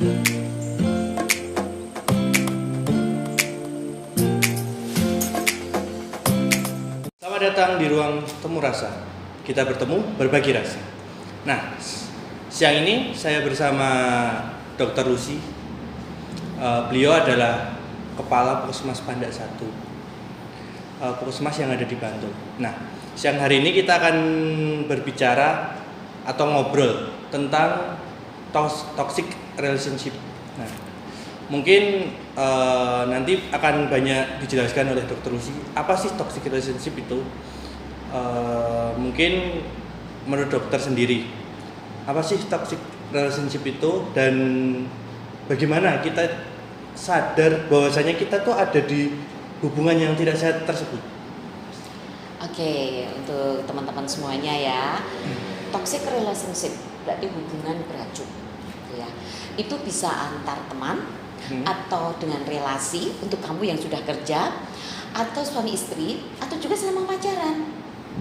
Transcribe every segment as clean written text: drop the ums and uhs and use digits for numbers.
Selamat datang di ruang temu rasa. Kita bertemu berbagi rasa. Nah, siang ini saya bersama Dr. Lucy. Beliau adalah Kepala Puskesmas Pandak 1, Puskesmas yang ada di Bantul. Nah, siang hari ini kita akan berbicara atau ngobrol tentang toxic relationship. Nah, mungkin nanti akan banyak dijelaskan oleh Dr. Lucy apa sih toxic relationship itu. Mungkin menurut dokter sendiri apa sih toxic relationship itu dan bagaimana kita sadar bahwasanya kita tuh ada di hubungan yang tidak sehat tersebut. Oke, untuk teman-teman semuanya ya, toxic relationship berarti hubungan beracun, gitu ya. Itu bisa antar teman atau dengan relasi untuk kamu yang sudah kerja, atau suami istri, atau juga selama pacaran.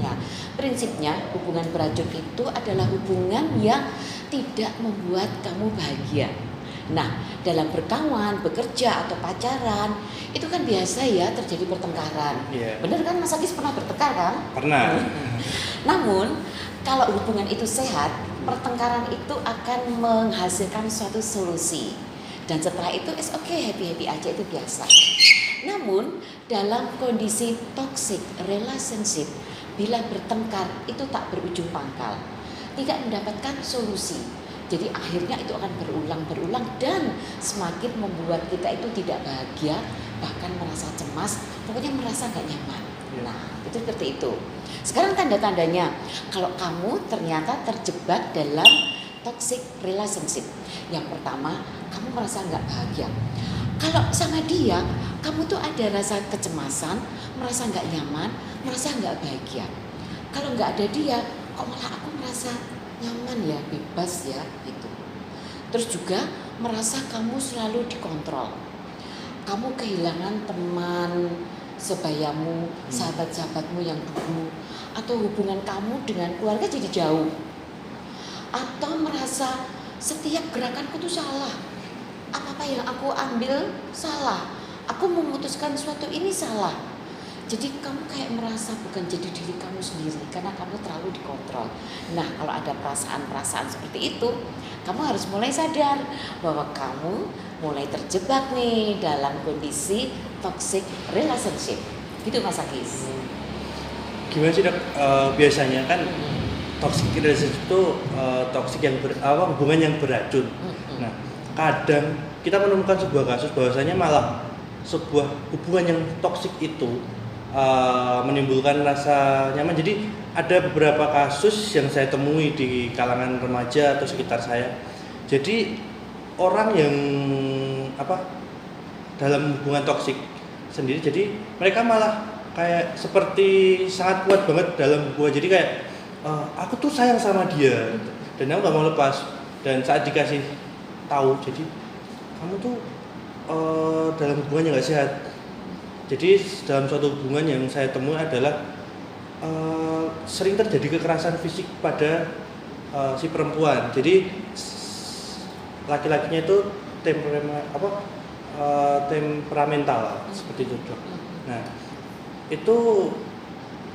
Ya, prinsipnya hubungan beracun itu adalah hubungan yang tidak membuat kamu bahagia. Nah, dalam berkawan, bekerja atau pacaran itu kan biasa ya terjadi pertengkaran. Yeah. Bener kan Mas Agis pernah bertengkar kan? Pernah. Namun kalau hubungan itu sehat, pertengkaran itu akan menghasilkan suatu solusi. Dan setelah itu it's okay, happy-happy aja, itu biasa. Namun dalam kondisi toxic relationship, bila bertengkar itu tak berujung pangkal, tidak mendapatkan solusi. Jadi akhirnya itu akan berulang dan semakin membuat kita itu tidak bahagia, bahkan merasa cemas, pokoknya merasa gak nyaman. Nah, itu seperti itu. Sekarang tanda-tandanya, kalau kamu ternyata terjebak dalam toxic relationship. Yang pertama, kamu merasa gak bahagia. Kalau sama dia, kamu tuh ada rasa kecemasan, merasa gak nyaman, merasa gak bahagia. Kalau gak ada dia, kok malah aku merasa nyaman ya, bebas ya, gitu. Terus juga merasa kamu selalu dikontrol. Kamu kehilangan teman sebayamu, sahabat-sahabatmu yang dulu, atau hubungan kamu dengan keluarga jadi jauh. Atau merasa setiap gerakanku tuh salah. Apa-apa yang aku ambil salah. Aku memutuskan sesuatu ini salah. Jadi kamu kayak merasa bukan jadi diri kamu sendiri karena kamu terlalu dikontrol. Nah, kalau ada perasaan-perasaan seperti itu, kamu harus mulai sadar bahwa kamu mulai terjebak nih dalam kondisi toxic relationship. Gitu Mas Agis. Gimana sih Dok? Biasanya kan toxic relationship itu hubungan yang beracun. Nah, kadang kita menemukan sebuah kasus bahwasanya malah sebuah hubungan yang toksik itu menimbulkan rasa nyaman. Jadi ada beberapa kasus yang saya temui di kalangan remaja atau sekitar saya. Jadi orang yang dalam hubungan toksik sendiri, jadi mereka malah kayak seperti sangat kuat banget dalam hubungan. Jadi kayak aku tuh sayang sama dia dan aku gak mau lepas. Dan saat dikasih tahu, jadi kamu tuh dalam hubungan yang gak sehat. Jadi dalam suatu hubungan yang saya temui adalah sering terjadi kekerasan fisik pada si perempuan. Jadi laki-lakinya itu temperamental seperti itu, Dok. Nah, itu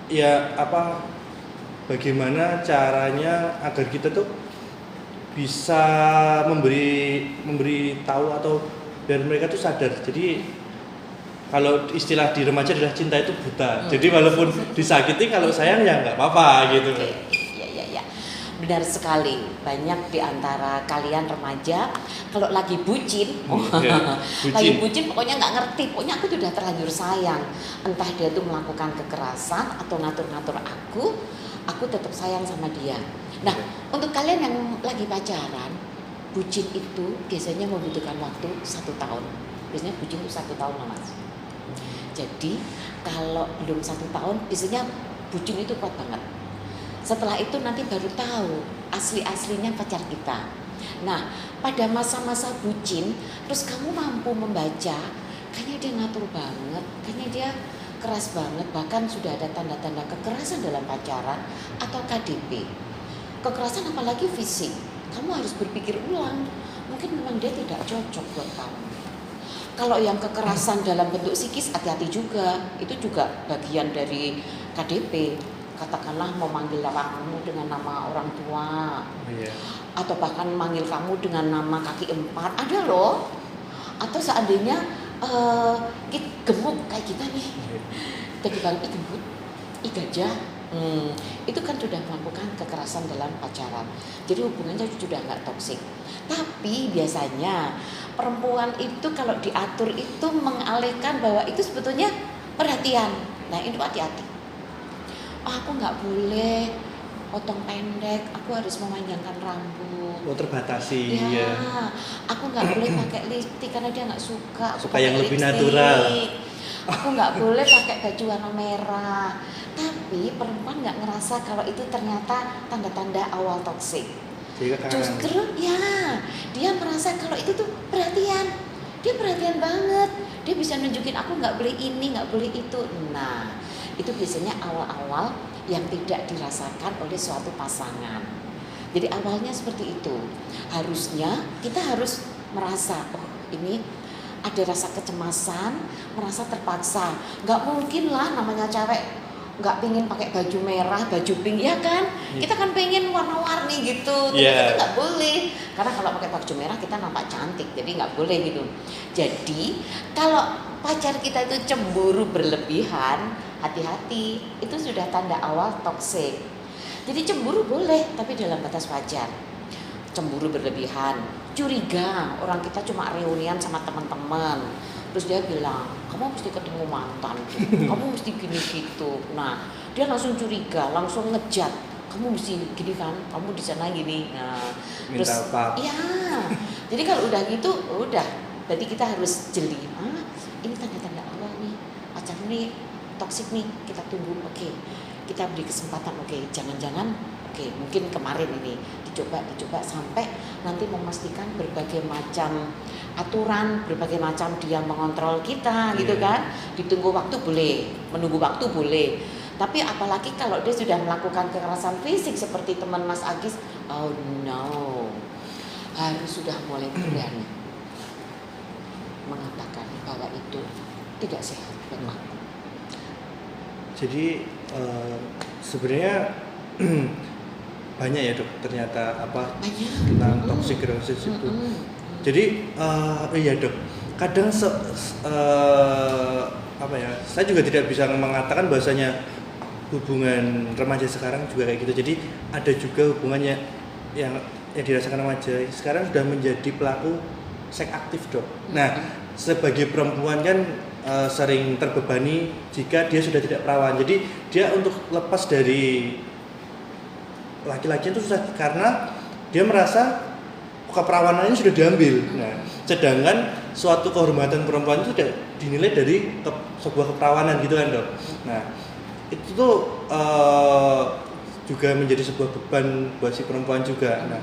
ya bagaimana caranya agar kita tuh bisa memberi tahu atau biar mereka tuh sadar. Jadi kalau istilah di remaja adalah cinta itu buta. Jadi walaupun disakiti, kalau sayang ya nggak apa-apa gitu. Ya. Benar sekali. Banyak di antara kalian remaja kalau lagi bucin, lagi bucin pokoknya nggak ngerti. Pokoknya aku sudah terlanjur sayang. Entah dia tuh melakukan kekerasan atau ngatur-ngatur aku tetap sayang sama dia. Nah, untuk kalian yang lagi pacaran, bucin itu biasanya membutuhkan waktu 1 tahun. Biasanya bucin itu 1 tahun lah Mas. Jadi kalau belum 1 tahun, biasanya bucin itu kuat banget. Setelah itu nanti baru tahu asli-aslinya pacar kita. Nah, pada masa-masa bucin, terus kamu mampu membaca, kayaknya dia ngatur banget, kayaknya dia keras banget, bahkan sudah ada tanda-tanda kekerasan dalam pacaran atau KDP. Kekerasan apalagi fisik, kamu harus berpikir ulang, mungkin memang dia tidak cocok buat kamu. Kalau yang kekerasan dalam bentuk psikis, hati-hati juga. Itu juga bagian dari KDP. Katakanlah memanggil kamu dengan nama orang tua, atau bahkan manggil kamu dengan nama kaki 4, ada loh. Atau seandainya gemuk kayak kita nih, jadi bang gemuk, gajah, itu kan sudah melakukan kekerasan dalam pacaran. Jadi hubungannya sudah nggak toksik. Tapi biasanya perempuan itu kalau diatur itu mengalihkan bahwa itu sebetulnya perhatian. Nah itu hati-hati. Aku nggak boleh potong pendek, aku harus memanjangkan rambut. Terbatasi. Ya, aku nggak boleh pakai lipstik karena dia nggak suka. Suka yang lebih natural. Aku nggak boleh pakai baju warna merah. Tapi perempuan nggak ngerasa kalau itu ternyata tanda-tanda awal toksik. Justru ya, dia merasa kalau itu tuh perhatian. Dia perhatian banget. Dia bisa nunjukin aku nggak boleh ini, nggak boleh itu. Nah, itu biasanya awal-awal yang tidak dirasakan oleh suatu pasangan. Jadi awalnya seperti itu. Harusnya kita harus merasa, oh ini ada rasa kecemasan, merasa terpaksa. Nggak mungkin lah namanya cewek nggak pengen pakai baju merah, baju pink, ya kan? Kita kan pengen warna-warni gitu, tapi kita nggak boleh. Karena kalau pakai baju merah kita nampak cantik, jadi nggak boleh gitu. Jadi kalau pacar kita itu cemburu berlebihan, hati-hati, itu sudah tanda awal toksik. Jadi cemburu boleh, tapi dalam batas wajar. Cemburu berlebihan, curiga, orang kita cuma reunian sama teman-teman. Terus dia bilang, kamu mesti ketemu mantan, kamu mesti gini gitu. Nah, dia langsung curiga, langsung ngejat. Kamu mesti gini kan, kamu di sana gini. Nah, terus, ya. Jadi kalau udah gitu, udah. Berarti kita harus jeli. Ini tanda-tanda awal nih, pacar nih toksik nih, kita tunggu. Oke, kita beri kesempatan. Oke, jangan-jangan. Oke, mungkin kemarin ini dicoba sampai nanti memastikan berbagai macam aturan, berbagai macam dia mengontrol kita, gitu kan. Ditunggu waktu boleh, menunggu waktu boleh. Tapi apalagi kalau dia sudah melakukan kekerasan fisik seperti teman Mas Agis, oh no, harus sudah mulai berani mengatakan bahwa itu tidak sehat dan aku. Jadi sebenarnya banyak ya dok, ternyata tentang toxic relationship itu. Jadi iya dok, kadang saya juga tidak bisa mengatakan bahwasanya hubungan remaja sekarang juga kayak gitu. Jadi ada juga hubungannya yang dirasakan remaja sekarang sudah menjadi pelaku seks aktif dok. Nah sebagai perempuan kan sering terbebani jika dia sudah tidak perawan. Jadi dia untuk lepas dari laki-laki itu susah karena dia merasa keperawanannya sudah diambil. Nah, sedangkan suatu kehormatan perempuan itu tidak dinilai dari sebuah keperawanan gitu kan dok. Nah, itu tuh juga menjadi sebuah beban buat si perempuan juga. Nah,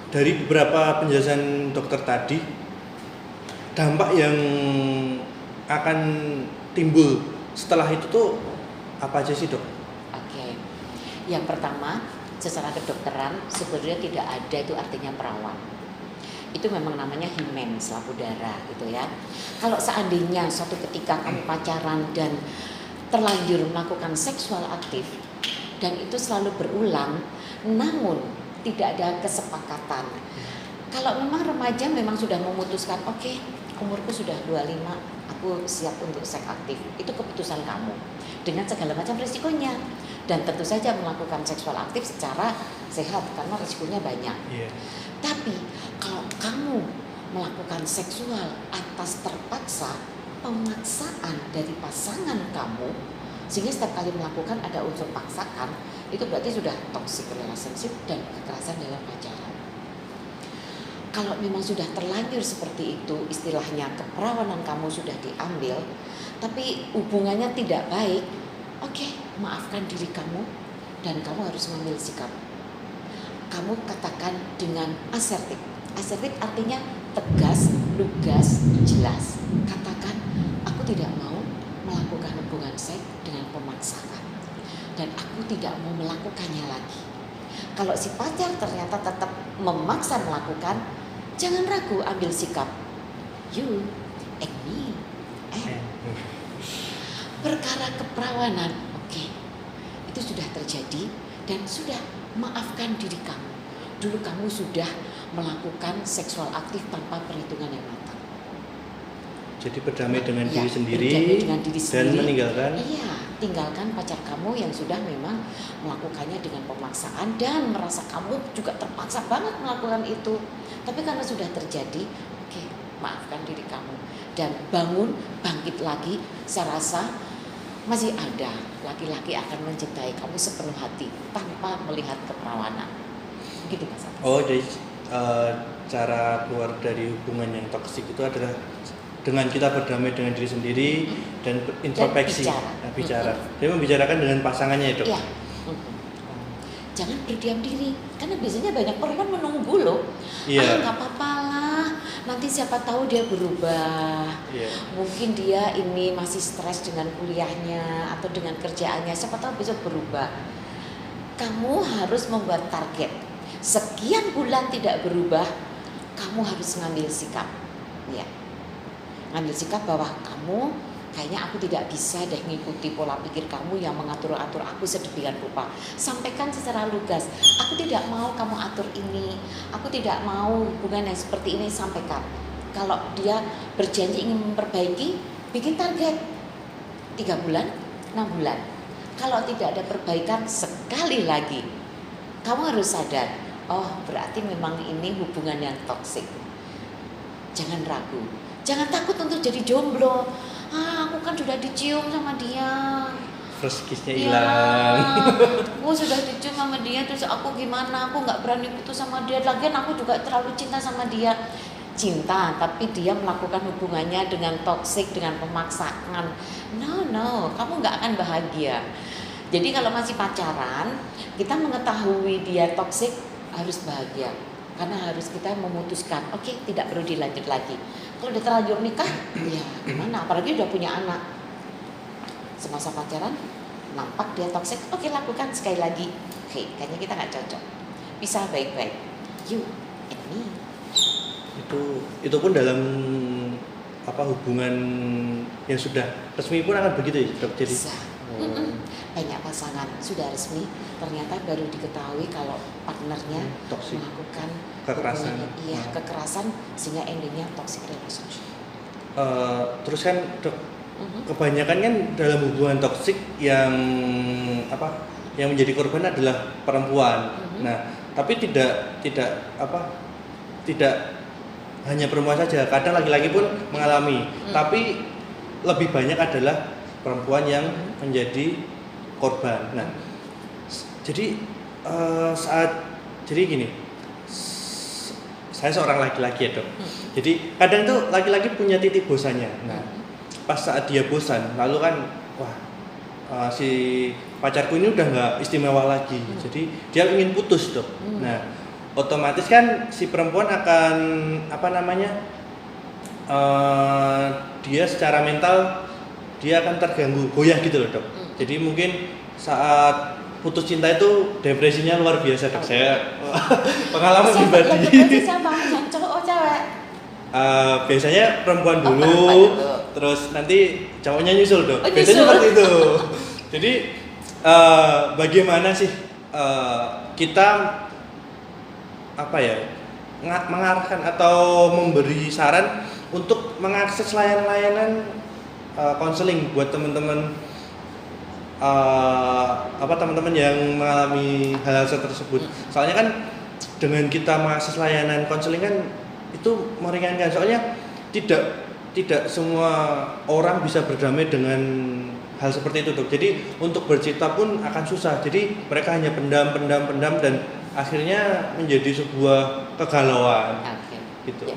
dari beberapa penjelasan dokter tadi, dampak yang akan timbul setelah itu tuh apa aja sih dok? Oke, yang pertama secara kedokteran sebenarnya tidak ada itu artinya perawan. Itu memang namanya himen, selaput darah gitu ya. Kalau seandainya suatu ketika kamu pacaran dan terlanjur melakukan seksual aktif dan itu selalu berulang, namun tidak ada kesepakatan. Kalau memang remaja memang sudah memutuskan, oke, umurku sudah 25, aku siap untuk seks aktif. Itu keputusan kamu dengan segala macam risikonya. Dan tentu saja melakukan seksual aktif secara sehat karena risikonya banyak. Tapi kalau kamu melakukan seksual atas terpaksa, pemaksaan dari pasangan kamu, sehingga setiap kali melakukan ada unsur paksakan, itu berarti sudah toxic relationship dan kekerasan dalam pacaran. Kalau memang sudah terlanjur seperti itu, istilahnya keperawanan kamu sudah diambil, tapi hubungannya tidak baik, oke, maafkan diri kamu dan kamu harus mengambil sikap. Kamu katakan dengan asertif. Asertif artinya tegas, lugas, jelas. Katakan, aku tidak mau melakukan hubungan seks dengan pemaksaan dan aku tidak mau melakukannya lagi. Kalau si pacar ternyata tetap memaksa melakukan, Jangan ragu, ambil sikap. You and me. Perkara keperawanan, oke, itu sudah terjadi dan sudah, maafkan diri kamu. Dulu kamu sudah melakukan seksual aktif tanpa perhitungan yang matang. Jadi berdamai dengan Ya, diri sendiri, berdamai dengan diri dan sendiri. meninggalkan. Iya, tinggalkan pacar kamu yang sudah memang melakukannya dengan pemaksaan dan merasa kamu juga terpaksa banget melakukan itu. Tapi karena sudah terjadi, oke, maafkan diri kamu dan bangun, bangkit lagi. Saya rasa masih ada laki-laki akan mencintai kamu sepenuh hati tanpa melihat keperawanan. Begitu Mas Agus. Oh, jadi cara keluar dari hubungan yang toksik itu adalah dengan kita berdamai dengan diri sendiri dan introspeksi, bicara. Jadi membicarakan dengan pasangannya itu. Iya. Jangan berdiam diri, karena biasanya banyak perempuan menunggu loh. Iya. Nggak apa-apa lah, nanti siapa tahu dia berubah. Iya. Mungkin dia ini masih stres dengan kuliahnya atau dengan kerjaannya, siapa tahu besok berubah. Kamu harus membuat target. Sekian bulan tidak berubah, kamu harus ngambil sikap. Ya. Ngambil sikap bahwa kamu, kayaknya aku tidak bisa deh ngikuti pola pikir kamu yang mengatur-atur aku sedemikian rupa. Sampaikan secara lugas, aku tidak mau kamu atur ini, aku tidak mau hubungan yang seperti ini, sampaikan. Kalau dia berjanji ingin memperbaiki, bikin target 3 bulan, 6 bulan. Kalau tidak ada perbaikan, sekali lagi kamu harus sadar, oh berarti memang ini hubungan yang toksik. Jangan ragu, jangan takut untuk jadi jomblo. Aku kan sudah dicium sama dia, First kiss-nya hilang. Aku sudah dicium sama dia, terus aku gimana? Aku nggak berani putus sama dia. Lagian aku juga terlalu cinta sama dia. Cinta, tapi dia melakukan hubungannya dengan toksik, dengan pemaksaan. No, kamu nggak akan bahagia. Jadi kalau masih pacaran, kita mengetahui dia toksik, harus bahagia. Karena harus kita memutuskan, oke, tidak perlu dilanjut lagi. Kalau udah terlanjur nikah, ya gimana? Apalagi udah punya anak. Semasa pacaran, nampak dia toksik, oke, lakukan sekali lagi. Oke, kayaknya kita nggak cocok. Pisah baik-baik. You and me. Itu pun dalam hubungan yang sudah resmi pun akan begitu ya, Dok? Jadi Bisa. Banyak pasangan sudah resmi, ternyata baru diketahui kalau partnernya toxic. melakukan Kekerasan. Kekerasan sehingga endingnya toxic relationship. Terus kan, Dok, kebanyakan kan dalam hubungan toksik yang menjadi korban adalah perempuan. Nah, tapi tidak hanya perempuan saja, kadang laki-laki pun mengalami. Tapi lebih banyak adalah perempuan yang menjadi korban. Nah, jadi jadi gini, saya seorang laki-laki ya, Dok. Jadi kadang tuh laki-laki punya titik bosannya. Nah, pas saat dia bosan, lalu kan, si pacarku ini udah nggak istimewa lagi. Jadi dia ingin putus, Dok. Nah, otomatis kan si perempuan akan dia secara mental dia akan terganggu, goyah gitu loh, Dok. Jadi mungkin saat putus cinta itu depresinya luar biasa, Dok. Saya pengalaman pribadi. Siapa? Yang cowok oh cewek? Biasanya perempuan dulu, terus nanti cowoknya nyusul, Dok. Oh, Biasanya seperti itu. Jadi bagaimana sih kita mengarahkan atau memberi saran untuk mengakses layanan konseling buat teman-teman teman-teman yang mengalami hal-hal tersebut. Soalnya kan dengan kita mengakses layanan konseling kan itu meringankan. Soalnya tidak semua orang bisa berdamai dengan hal seperti itu, Dok. Jadi untuk bercerita pun akan susah. Jadi mereka hanya pendam dan akhirnya menjadi sebuah kegalauan. Gitu. Ya.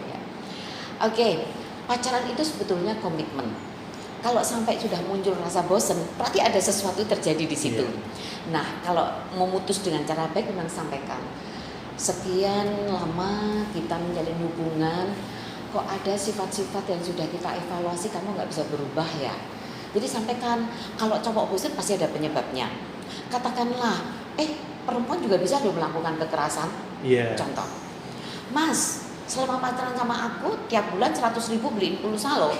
Oke, pacaran itu sebetulnya komitmen. Kalau sampai sudah muncul rasa bosan, berarti ada sesuatu terjadi di situ. Nah, kalau memutus dengan cara baik, memang sampaikan. Sekian lama kita menjalin hubungan, kok ada sifat-sifat yang sudah kita evaluasi, kamu nggak bisa berubah ya. Jadi sampaikan, kalau cowok bosan pasti ada penyebabnya. Katakanlah, perempuan juga bisa loh melakukan kekerasan. Yeah. Contoh, Mas, selama pacaran sama aku tiap bulan 100.000 beliin pulsa loh.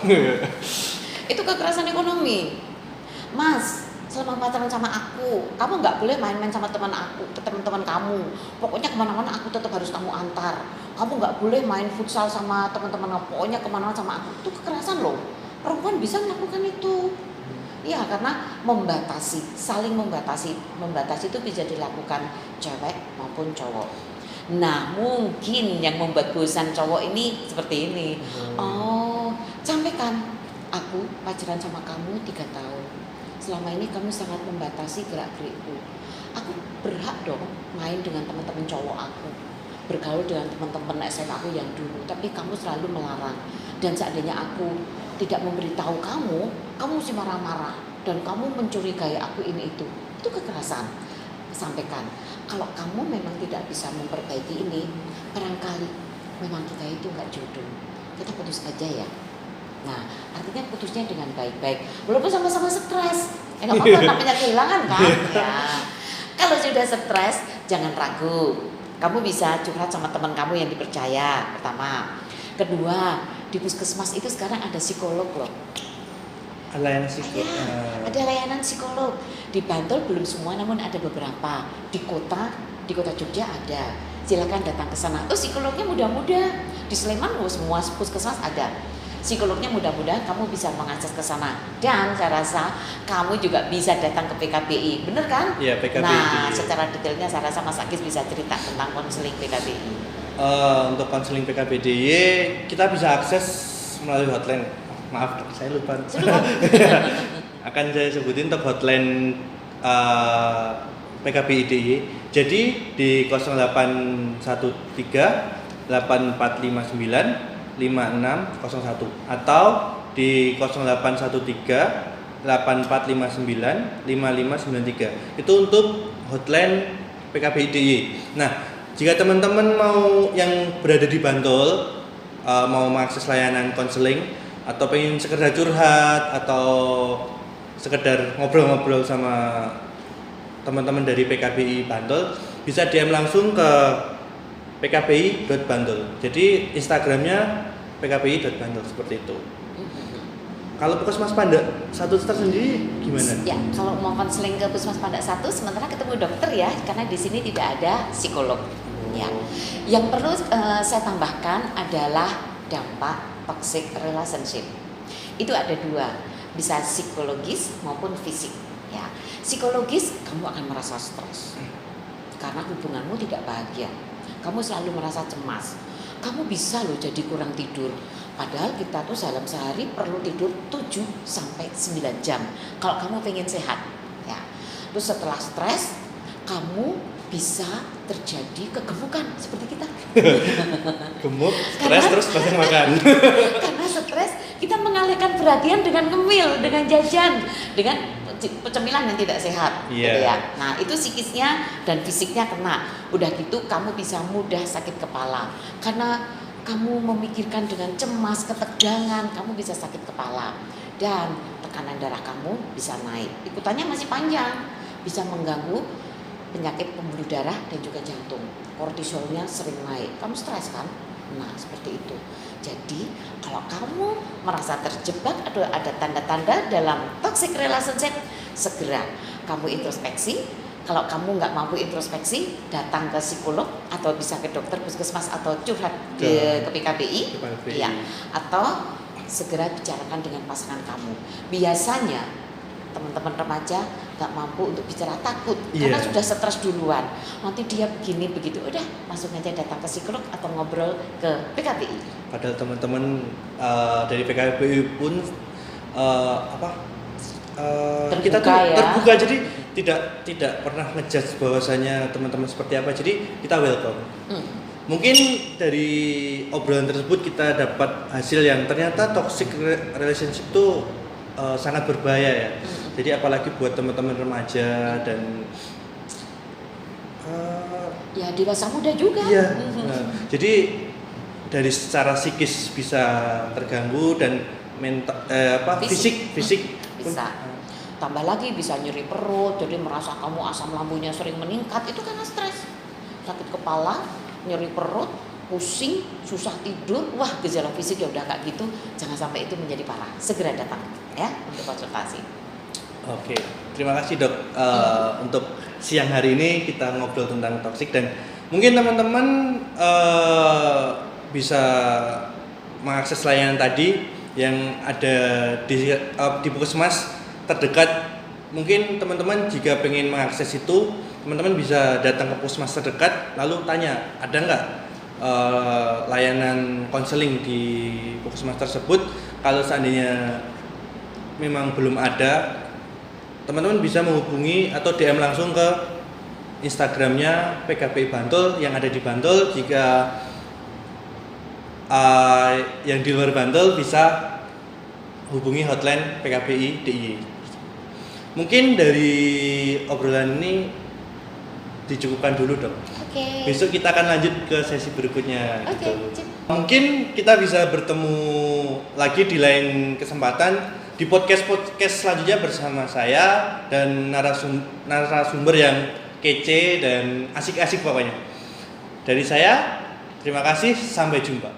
Itu kekerasan ekonomi. Mas, selama pacaran sama aku, kamu nggak boleh main-main sama teman aku, teman-teman kamu. Pokoknya kemana-mana aku tetap harus kamu antar. Kamu nggak boleh main futsal sama teman-teman kamu. Pokoknya kemana-mana sama aku. Itu kekerasan loh. Perempuan bisa melakukan itu. Ya, karena membatasi, saling membatasi. Membatasi itu bisa dilakukan cewek maupun cowok. Nah, mungkin yang membuat bosan cowok ini seperti ini. Oh, sampaikan, aku pacaran sama kamu 3 tahun. Selama ini kamu sangat membatasi gerak-gerikku. Aku berhak dong main dengan teman-teman cowok aku, bergaul dengan teman-teman SMA aku yang dulu, tapi kamu selalu melarang. Dan seandainya aku tidak memberitahu kamu, kamu mesti marah-marah dan kamu mencurigai aku ini itu kekerasan. Sampaikan, kalau kamu memang tidak bisa memperbaiki ini, barangkali memang kita itu nggak jodoh, kita putus aja ya. Nah, artinya putusnya dengan baik-baik, walaupun sama-sama stres. Nggak apa-apa, namanya kehilangan kan. Ya. Kalau sudah stres, jangan ragu. Kamu bisa curhat sama teman kamu yang dipercaya. Pertama, kedua, di puskesmas itu sekarang ada psikolog loh. Layanan psikolog. Ada layanan psikolog. Di Bantul belum semua, namun ada beberapa. Di kota Jogja ada. Silakan datang ke sana. Psikolognya mudah-mudah. Di Sleman semua puskesmas ada. Psikolognya mudah-mudahan kamu bisa mengakses ke sana. Dan saya rasa kamu juga bisa datang ke PKBI, bener kan? Iya, PKBI. Nah, secara detailnya saya rasa Mas Agis bisa cerita tentang konseling PKBI. Untuk konseling PKBDY kita bisa akses melalui hotline. Maaf, saya lupa. Akan saya sebutin untuk hotline PKBI DIY. Jadi di 0813 8459 5601 atau di 0813 8459 5593. Itu untuk hotline PKBI DIY. Nah, jika teman-teman mau yang berada di Bantul mau mengakses layanan konseling atau pengen sekedar curhat atau sekedar ngobrol-ngobrol sama teman-teman dari PKBI Bantul, bisa DM langsung ke pkbi.bantul. Jadi Instagramnya pkbi.bantul seperti itu. Kalau Puskesmas Pandak 1 sendiri gimana? Ya, kalau mau konseling ke Puskesmas Pandak 1 sementara ketemu dokter ya, karena di sini tidak ada psikolog. Ya. Yang perlu saya tambahkan adalah dampak toxic relationship. Itu ada 2, bisa psikologis maupun fisik. Ya, psikologis kamu akan merasa stres karena hubunganmu tidak bahagia. Kamu selalu merasa cemas. Kamu bisa loh jadi kurang tidur. Padahal kita tuh dalam sehari perlu tidur 7 sampai 9 jam. Kalau kamu pengen sehat, ya. Terus setelah stres, kamu bisa terjadi kegemukan seperti kita. Gemuk, stres terus banyak makan. Karena stres, kita mengalihkan perhatian dengan ngemil, dengan jajan, dengan cemilan yang tidak sehat, gitu ya. Nah, itu psikisnya dan fisiknya kena. Udah gitu kamu bisa mudah sakit kepala. Karena kamu memikirkan dengan cemas, ketegangan, kamu bisa sakit kepala. Dan tekanan darah kamu bisa naik. Ikutannya masih panjang, bisa mengganggu penyakit pembuluh darah dan juga jantung. Kortisolnya sering naik. Kamu stres kan? Nah, seperti itu. Jadi, kalau kamu merasa terjebak atau ada tanda-tanda dalam toxic relationship, segera kamu introspeksi. Kalau kamu nggak mampu introspeksi, datang ke psikolog atau bisa ke dokter puskesmas atau curhat ke PKBI, ya, atau segera bicarakan dengan pasangan kamu. Biasanya teman-teman remaja nggak mampu untuk bicara, takut karena sudah stres duluan. Nanti dia begini begitu, udah langsung aja datang ke psikolog atau ngobrol ke PKBI. Padahal teman-teman dari PKBI pun kita tuh ya. terbuka, jadi tidak pernah ngejudge bahwasanya teman-teman seperti apa. Jadi kita welcome. Mungkin dari obrolan tersebut kita dapat hasil yang ternyata toxic relationship itu sangat berbahaya ya. Jadi apalagi buat teman-teman remaja dan ya dewasa muda juga. Iya. Jadi dari secara psikis bisa terganggu dan mental fisik bisa. Tambah lagi bisa nyeri perut, jadi merasa kamu asam lambungnya sering meningkat, itu karena stres. Sakit kepala, nyeri perut, pusing, susah tidur, wah gejala fisik ya udah kayak gitu, jangan sampai itu menjadi parah. Segera datang ya untuk konsultasi. Oke, terima kasih dok. Untuk siang hari ini kita ngobrol tentang toksik dan mungkin teman-teman bisa mengakses layanan tadi yang ada di puskesmas terdekat. Mungkin teman-teman jika pengen mengakses itu, teman-teman bisa datang ke puskesmas terdekat lalu tanya ada nggak layanan konseling di puskesmas tersebut. Kalau seandainya memang belum ada, teman-teman bisa menghubungi atau DM langsung ke Instagramnya PKPI Bantul yang ada di Bantul. Jika yang di luar Bantul bisa hubungi hotline PKPI DIY. Mungkin dari obrolan ini dicukupkan dulu dok. Oke. Besok kita akan lanjut ke sesi berikutnya. Oke. Gitu. Mungkin kita bisa bertemu lagi di lain kesempatan di podcast selanjutnya bersama saya dan narasumber yang kece dan asik-asik pokoknya. Dari saya, terima kasih, sampai jumpa.